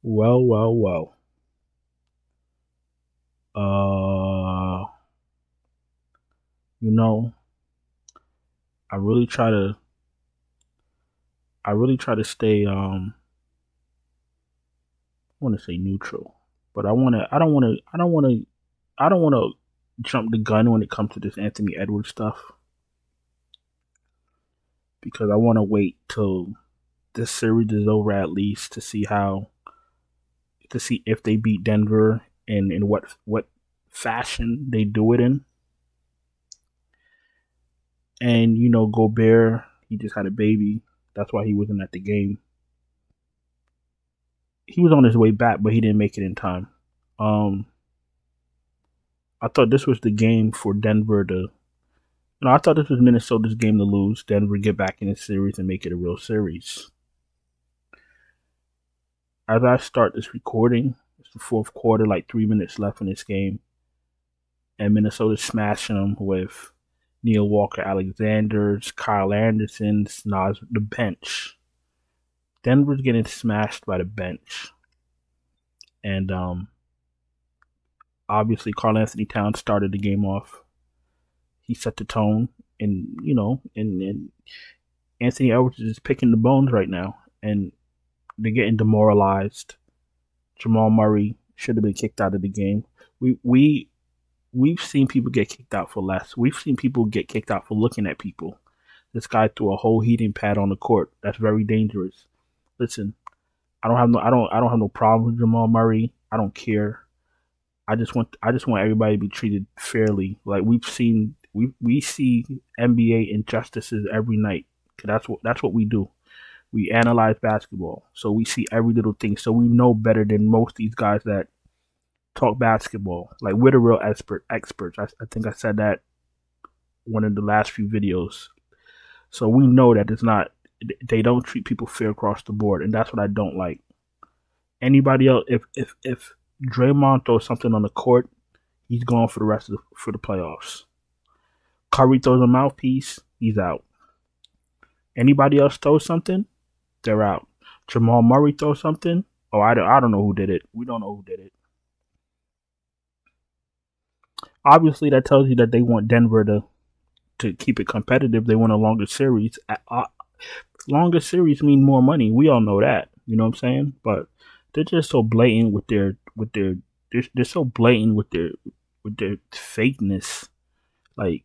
Well, well, well. Uh, you know, I really try to, stay. I want to say neutral, but I don't want to jump the gun when it comes to this Anthony Edwards stuff because I want to wait till this series is over at least to see if they beat Denver and in what fashion they do it in. And Gobert, he just had a baby. That's why he wasn't at the game. He was on his way back, but he didn't make it in time. Um, I thought this was the game for Denver to. I thought this was Minnesota's game to lose. Denver get back in the series and make it a real series. As I start this recording, it's the fourth quarter, like 3 minutes left in this game, and Minnesota's smashing them with Neil Walker, Alexander's, Kyle Anderson's, Nas, the bench. Denver's getting smashed by the bench, and obviously Karl Anthony Towns started the game off. He set the tone, and and Anthony Edwards is picking the bones right now, and they're getting demoralized. Jamal Murray should have been kicked out of the game. We've seen people get kicked out for less. We've seen people get kicked out for looking at people. This guy threw a whole heating pad on the court. That's very dangerous. Listen, I don't have no problem with Jamal Murray. I don't care. I just want everybody to be treated fairly. Like we see NBA injustices every night. That's what we do. We analyze basketball, so we see every little thing. So we know better than most of these guys that talk basketball. Like we're the real experts. I think I said that one of the last few videos. So we know that it's not. They don't treat people fair across the board, and that's what I don't like. Anybody else, if Draymond throws something on the court, he's gone for the rest of for the playoffs. Curry throws a mouthpiece, he's out. Anybody else throws something, they're out. Jamal Murray throws something. Oh, I don't know who did it. We don't know who did it. Obviously, that tells you that they want Denver to keep it competitive. They want a longer series. Longer series mean more money. We all know that. You know what I'm saying? But they're just so blatant with their they're so blatant with their fakeness. Like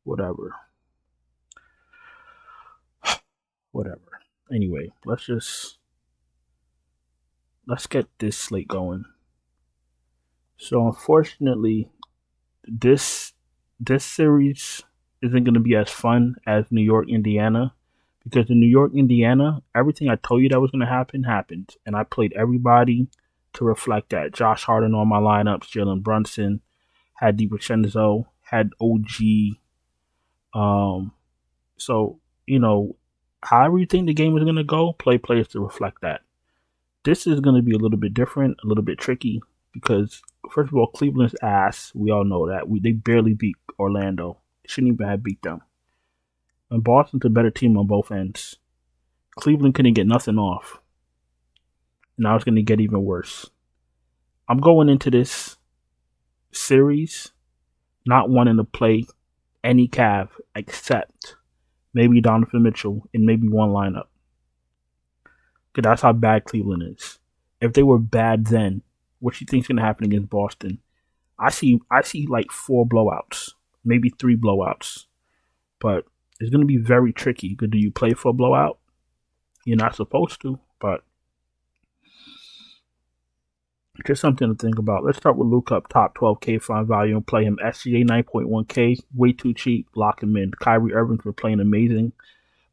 whatever, whatever. Anyway, let's get this slate going. So unfortunately, this this series isn't going to be as fun as New York, Indiana, because in New York, Indiana, everything I told you that was going to happen happened, and I played everybody to reflect that. Josh Harden on my lineups, Jalen Brunson, had DiVincenzo, had OG. Um, so however you think the game is going to go, play players to reflect that. This is going to be a little bit different, a little bit tricky because first of all, Cleveland's ass. We all know that they barely beat Orlando. Shouldn't even have beat them. And Boston's a better team on both ends. Cleveland couldn't get nothing off. Now it's going to get even worse. I'm going into this series not wanting to play any Cav except maybe Donovan Mitchell in maybe one lineup. Because that's how bad Cleveland is. If they were bad then, what you think's going to happen against Boston? I see like 4 blowouts, maybe 3 blowouts, but it's going to be very tricky. Because do you play for a blowout? You're not supposed to, but just something to think about. Let's start with Luka up top, 12K fine value, and play him. SGA 9.1K, way too cheap. Lock him in. Kyrie Irving's been playing amazing.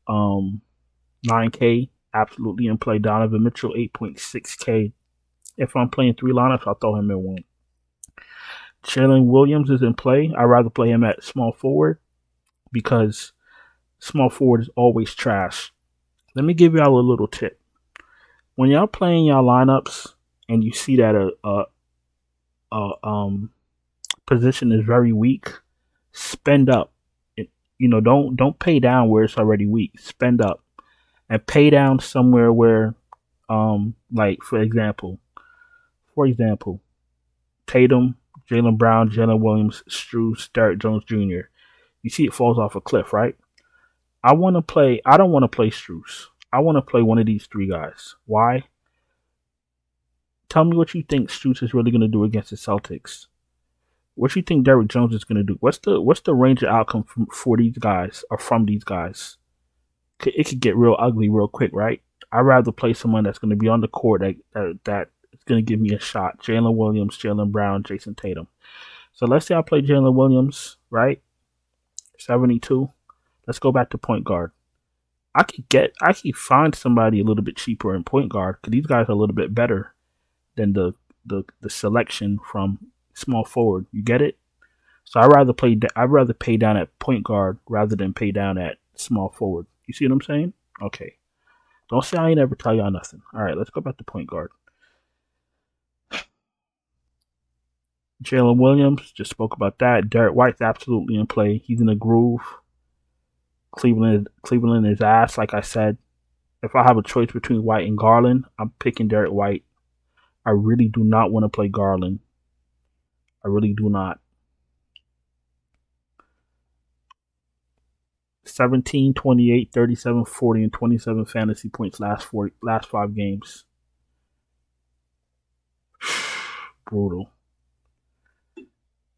9K, absolutely in play. Donovan Mitchell 8.6K. If I'm playing 3 lineups, I'll throw him in one. Jalen Williams is in play. I'd rather play him at small forward because small forward is always trash. Let me give y'all a little tip. When y'all playing y'all lineups and you see that a position is very weak, spend up. Don't pay down where it's already weak. Spend up and pay down somewhere where Like for example, Tatum, Jaylen Brown, Jalen Williams, Strus, Derrick Jones Jr. You see it falls off a cliff, right? I want to play. I don't want to play Strus. I want to play one of these three guys. Why? Tell me what you think Strus is really going to do against the Celtics. What you think Derrick Jones is going to do? What's the range of outcome for these guys or from these guys? It could get real ugly real quick, right? I'd rather play someone that's going to be on the court that is going to give me a shot. Jalen Williams, Jaylen Brown, Jason Tatum. So let's say I play Jalen Williams, right? 72. Let's go back to point guard. I could find somebody a little bit cheaper in point guard because these guys are a little bit better than the selection from small forward. You get it? So I'd rather pay down at point guard rather than pay down at small forward. You see what I'm saying? Okay. Don't say I ain't ever tell y'all nothing. All right, let's go back to point guard. Jalen Williams, just spoke about that. Derek White's absolutely in play. He's in a groove. Cleveland is ass, like I said. If I have a choice between White and Garland, I'm picking Derek White. I really do not want to play Garland. I really do not. 17, 28, 37, 40, and 27 fantasy points last 5 games. Brutal.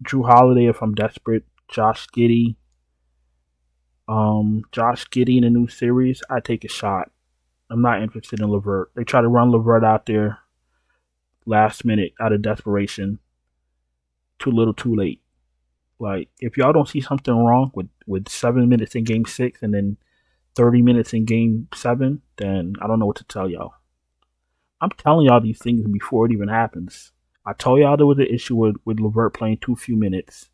Drew Holiday if I'm desperate. Josh Giddey in a new series, I take a shot. I'm not interested in LeVert. They try to run LeVert out there last minute out of desperation. Too little, too late. Like, if y'all don't see something wrong with 7 minutes in game 6 and then 30 minutes in game 7, then I don't know what to tell y'all. I'm telling y'all these things before it even happens. I told y'all there was an issue with LeVert playing too few minutes.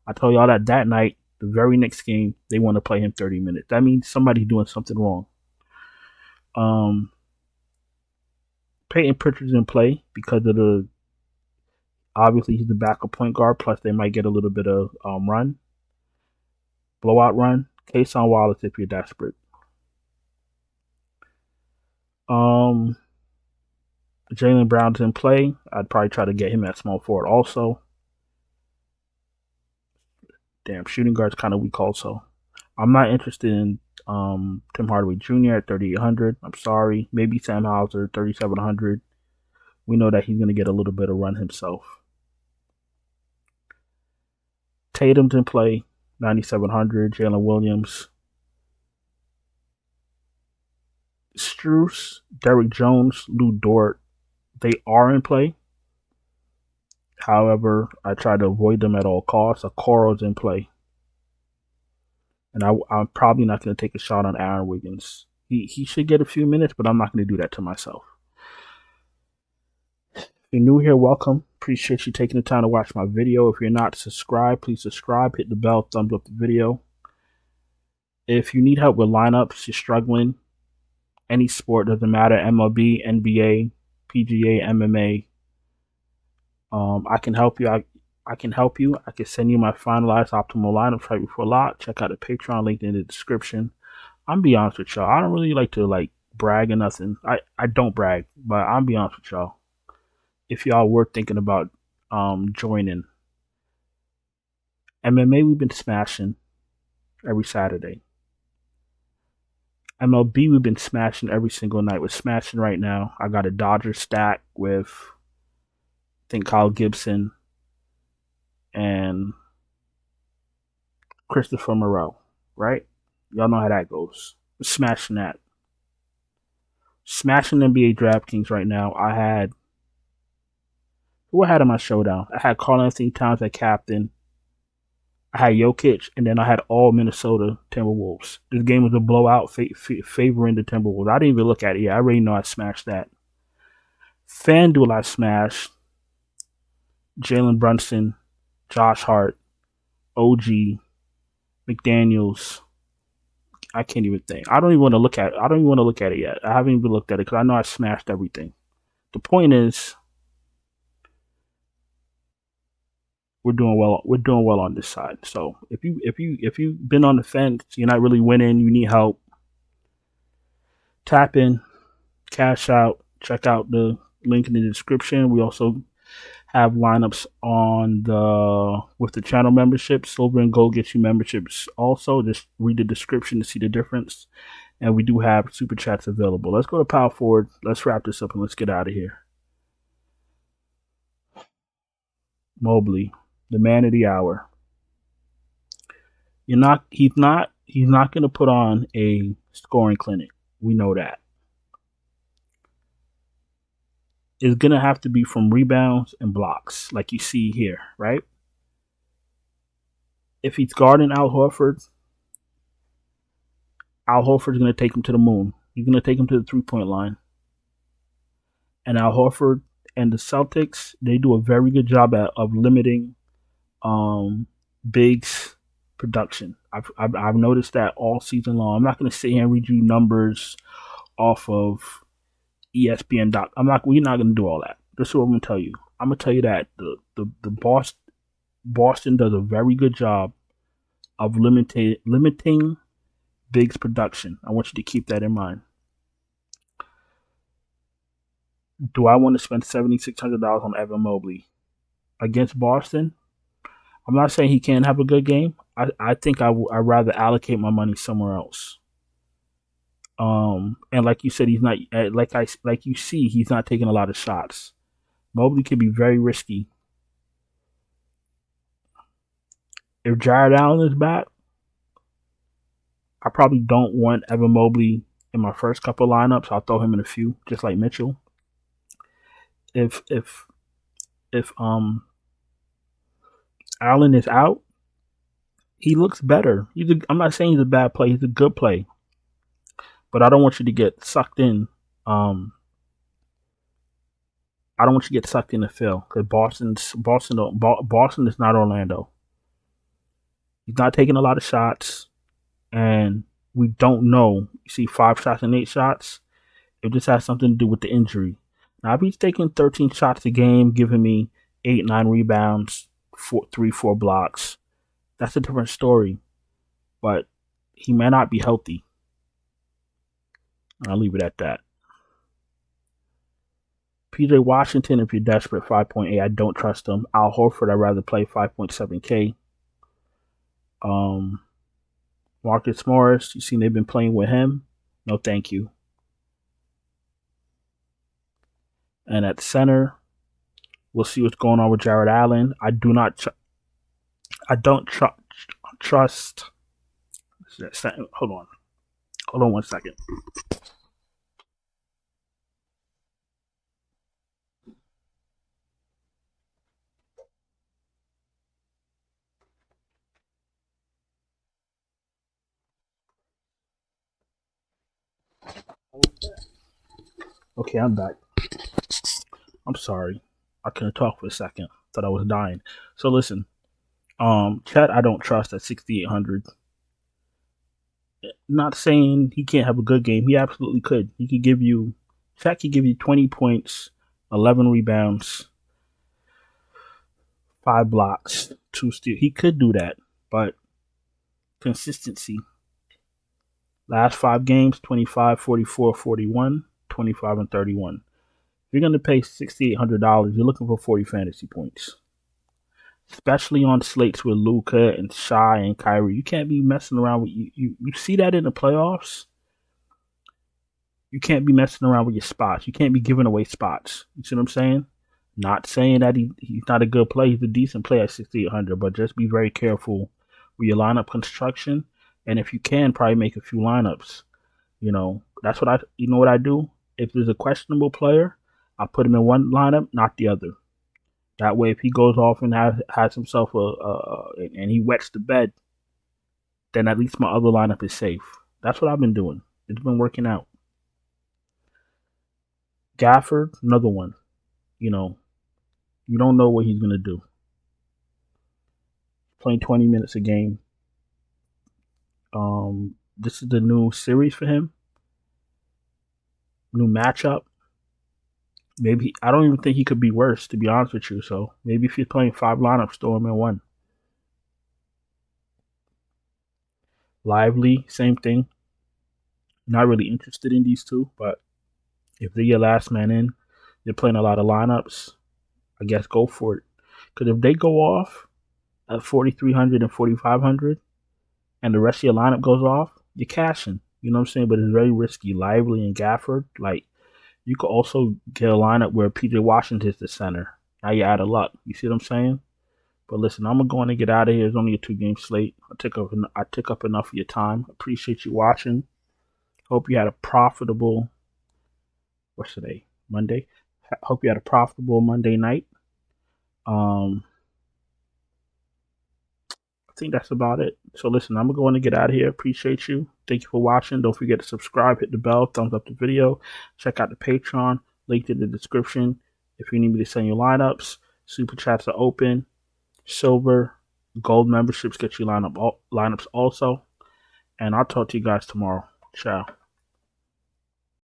I told y'all that night, the very next game, they want to play him 30 minutes. That means somebody's doing something wrong. Peyton Pritchard's in play because of obviously he's the backup point guard, plus they might get a little bit of blowout run. Kason Wallace if you're desperate. Jaylen Brown's in play. I'd probably try to get him at small forward also. Damn, shooting guard's kind of weak also. I'm not interested in Tim Hardaway Jr. at 3,800. I'm sorry. Maybe Sam Hauser, 3,700. We know that he's going to get a little bit of run himself. Tatum's in play, 9,700. Jalen Williams. Strus, Derrick Jones, Lou Dort, they are in play. However, I try to avoid them at all costs. Okoro's in play. And I'm probably not going to take a shot on Aaron Wiggins. He should get a few minutes, but I'm not going to do that to myself. If you're new here, welcome. Appreciate you taking the time to watch my video. If you're not subscribed, please subscribe. Hit the bell, thumbs up the video. If you need help with lineups, you're struggling, any sport, doesn't matter, MLB, NBA, PGA, MMA, I can help you. I can help you. I can send you my finalized optimal lineups right before lock. Check out the Patreon link in the description. I'm be honest with y'all. I don't really like to brag or nothing. I don't brag, but I'm be honest with y'all. If y'all were thinking about joining MMA, we've been smashing every Saturday. MLB, we've been smashing every single night. We're smashing right now. I got a Dodger stack with, I think, Kyle Gibson and Christopher Morel, right? Y'all know how that goes. We're smashing that. Smashing NBA DraftKings right now. Who I had in my showdown? I had Karl-Anthony Towns at captain. I had Jokic, and then I had all Minnesota Timberwolves. This game was a blowout favoring the Timberwolves. I didn't even look at it yet. I already know I smashed that. FanDuel, I smashed Jalen Brunson, Josh Hart, OG, McDaniels. I can't even think. I don't even want to look at it yet. I haven't even looked at it because I know I smashed everything. The point is, we're doing well on this side. So if you've been on the fence, you're not really winning, you need help, tap in, cash out, check out the link in the description. We also have lineups on the with the channel membership. Silver and gold gets you memberships. Also, just read the description to see the difference. And we do have super chats available. Let's go to power forward. Let's wrap this up and let's get out of here. Mobley, the man of the hour. He's not going to put on a scoring clinic. We know that. It's going to have to be from rebounds and blocks, like you see here, right? If he's guarding Al Horford's going to take him to the moon. He's going to take him to the 3-point line. And Al Horford and the Celtics, they do a very good job of limiting Big's production. I've noticed that all season long. I'm not going to sit here and read you numbers off of ESPN. We're not going to do all that. This is what I'm going to tell you. I'm going to tell you that the Boston does a very good job of limiting Big's production. I want you to keep that in mind. Do I want to spend $7,600 on Evan Mobley against Boston? I'm not saying he can't have a good game. I think I'd rather allocate my money somewhere else. And like you said, he's not like you see, he's not taking a lot of shots. Mobley can be very risky. If Jared Allen is back, I probably don't want Evan Mobley in my first couple lineups. I'll throw him in a few, just like Mitchell. If Allen is out, he looks better. I'm not saying he's a bad play. He's a good play. But I don't want you to get sucked in. I don't want you to get sucked in the fill because Boston is not Orlando. He's not taking a lot of shots, and we don't know. You see 5 shots and 8 shots. It just has something to do with the injury. Now, if he's taking 13 shots a game, giving me 8, 9 rebounds, 3, 4 blocks, that's a different story. But he may not be healthy. I'll leave it at that. PJ Washington, if you're desperate, 5.8. I don't trust him. Al Horford, I'd rather play 5.7K. Marcus Morris, you seen they've been playing with him. No, thank you. And at center, we'll see what's going on with Jared Allen. I don't trust. Hold on 1 second. Okay, I'm back. I'm sorry. I couldn't talk for a second. Thought I was dying. So listen, Chet, I don't trust at 6,800. Not saying he can't have a good game. He absolutely could. Chet could give you 20 points, 11 rebounds, 5 blocks, 2 steals. He could do that, but consistency. Last 5 games, 25, 44, 41, 25, and 31. If you're going to pay $6,800, you're looking for 40 fantasy points. Especially on slates with Luka and Shai and Kyrie. You can't be messing around with you see that in the playoffs. You can't be messing around with your spots. You can't be giving away spots. You see what I'm saying? Not saying that he's not a good player. He's a decent player at 6,800, but just be very careful with your lineup construction. And if you can, probably make a few lineups. That's what I do? If there's a questionable player, I'll put him in one lineup, not the other. That way, if he goes off and has himself and he wets the bed, then at least my other lineup is safe. That's what I've been doing. It's been working out. Gafford, another one. You don't know what he's gonna do. Playing 20 minutes a game. This is the new series for him. New matchup. Maybe I don't even think he could be worse, to be honest with you. So maybe if you're playing 5 lineups, throw him in one. Lively, same thing. Not really interested in these two, but If they're your last man in, they're playing a lot of lineups, I guess go for it. Because if they go off at 4,300 and 4,500, and the rest of your lineup goes off, you're cashing. You know what I'm saying? But it's very risky. Lively and Gafford, like, you could also get a lineup where PJ Washington is the center. Now you're out of luck. You see what I'm saying? But listen, I'm going to get out of here. It's only a 2-game slate. I took up enough of your time. Appreciate you watching. Hope you had a profitable, what's today? Monday. Hope you had a profitable Monday night. I think that's about it. So listen, I'm going to get out of here. Appreciate you. Thank you for watching. Don't forget to subscribe, hit the bell, thumbs up the video. Check out the Patreon, linked in the description. If you need me to send you lineups, super chats are open. Silver, gold memberships get you lineups also. And I'll talk to you guys tomorrow. Ciao.